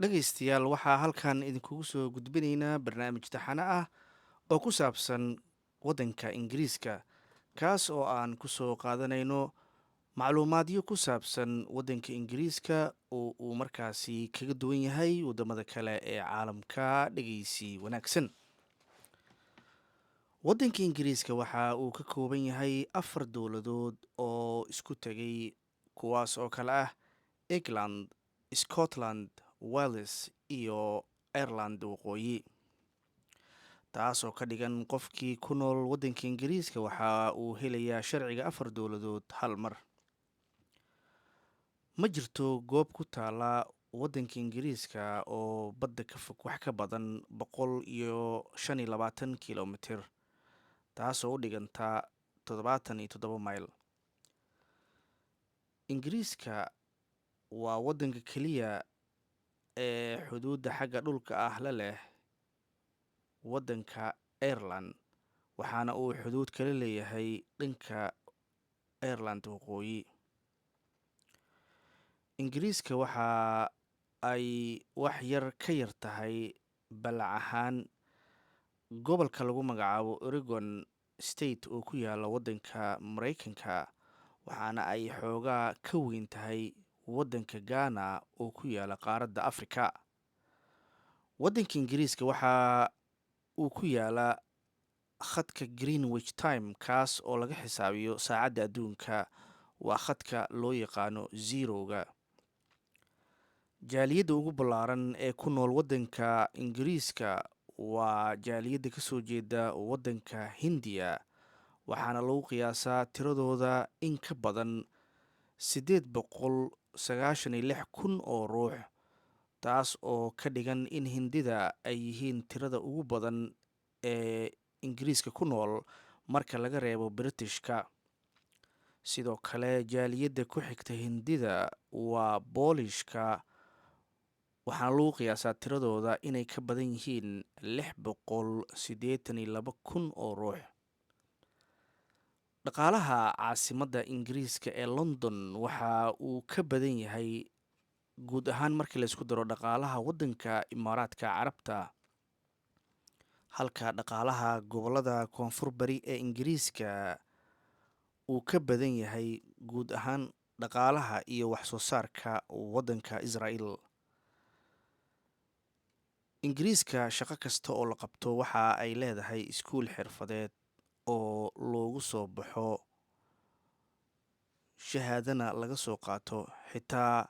dhegaystayaal waxaa halkan idinkugu soo gudbinaynaa barnaamij taxane ah oo ku saabsan waddanka ingiriiska kaas oo aan ku soo qaadanayno macluumaadyo ku saabsan waddanka ingiriiska oo uu markaasi kaga duwan yahay waddamada kale ee caalamka. dhegaysi wanaagsan. waddanka ingiriiska waxa uu ka kooban yahay 4 dowladood oo isku tegay, kuwaas oo kale ah england, scotland, wales iyo ireland waqooyi. taasoo ka dhigan qofkii ku nool waddanka ingiriiska waxa uu helayaa sharciga 4 dowladood hal mar. ma jirto goob ku taala waddanka ingiriiska oo badda ka fog wax ka badan 125 kilomitir, taasoo u dhiganta 77 mayl. ingiriiska waa waddanka keliya ee xuduudda xagga dhulka ah la leh waddanka ireland, waxaana uu xuduud kala leeyahay dhanka ireland waqooyi. ingiriiska waxa ay wax yar ka yar tahay ballac ahaan gobolka lagu magacaabo oregon state oo ku yaala waddanka maraykanka, waxaana ay xoogaa ka weyn tahay waddanka ghana oo ku yaala qaaradda afrika. waddanka ingiriiska waxa uu ku yaalaa khadka greenwich time, kaas oo laga xisaabiyo saacadda adduunka. waa khadka loo yaqaano zerowga. jaaliyadda ugu ballaaran ee ku nool waddanka ingiriiska waa jaaliyadda ka soo jeeda waddanka hindiya, waxaana lagu qiyaasaa tiradooda in ka badan 896,000 oo ruux, taas oo ka dhigan in hindida ay yihiin tirada ugu badan ee ingiriiska ku nool marka laga reebo britishka. sidoo kale jaaliyadda ku xigta hindida waa boolishka, waxaana lagu qiyaasaa tiradooda inay ka badan yihiin 682,000 oo ruux. dhaqaalaha caasimadda ingiriiska ee london waxa uu ka badan yahay guud ahaan markii laysku daro dhaqaalaha waddanka imaaraadka carabta, halka dhaqaalaha gobolada koonfur bari ee ingiriiska uu ka badan yahay guud ahaan dhaqaalaha iyo wax soo saarka waddanka israel. ingiriiska shaqo kasta oo la qabto waxa ay leedahay iskuul xirfadeed oo loogu soo baxo, shahaadana laga soo qaato. xitaa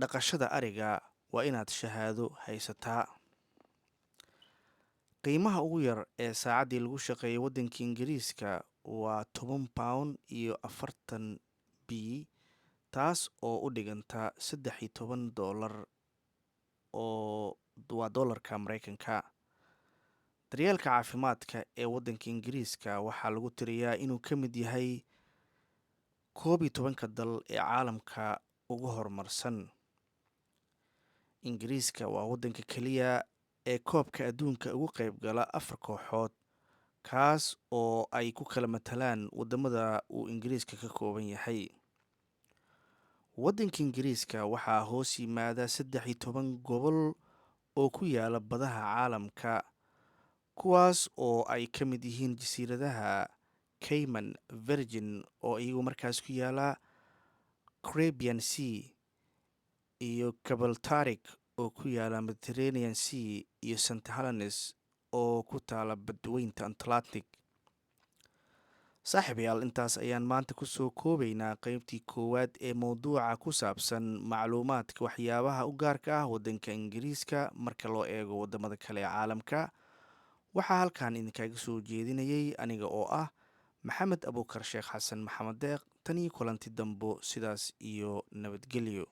dhaqashada ariga waa inaad shahaado haysataa. qiimaha ugu yar ee saacaddii lagu shaqeeyo waddanka ingiriiska waa 10 pound iyo 40 b, taas oo u dhiganta $13 oo waa doolarka maraykanka. daryeelka caafimaadka ee waddanka ingiriiska waxaa lagu tiriyaa inuu ka mid yahay 11 dal ee caalamka ugu horumarsan. ingiriiska waa waddanka keliya ee koobka adduunka ugu qayb gala 4 kooxood, kaas oo ay ku kala matalaan waddamada uu ingiriiska ka kooban yahay. waddanka ingiriiska waxaa hoos yimaada 13 gobol oo ku yaala badaha caalamka, kuwaas oo ay ka mid yihiin jasiiradaha cayman, virgin oo iyagu markaas ku yaala caribbean sea, iyo cabaltarik oo ku yaala mediterranean sea, iyo st helens oo ku taala badweynta atlantic. saaxiibayaal, intaas ayaan maanta kusoo koobaynaa qeybtii koowaad ee mowduuca ku saabsan macluumaadka waxyaabaha u gaarka ah waddanka ingiriiska marka loo eego waddamada kale ee caalamka. waxaa halkan idinkaga soo jeedinayay aniga oo ah maxamed abuukar sheekh xasan maxamed deeq. tan iyo kulanti dambo, sidaas iyo nabadgelyo.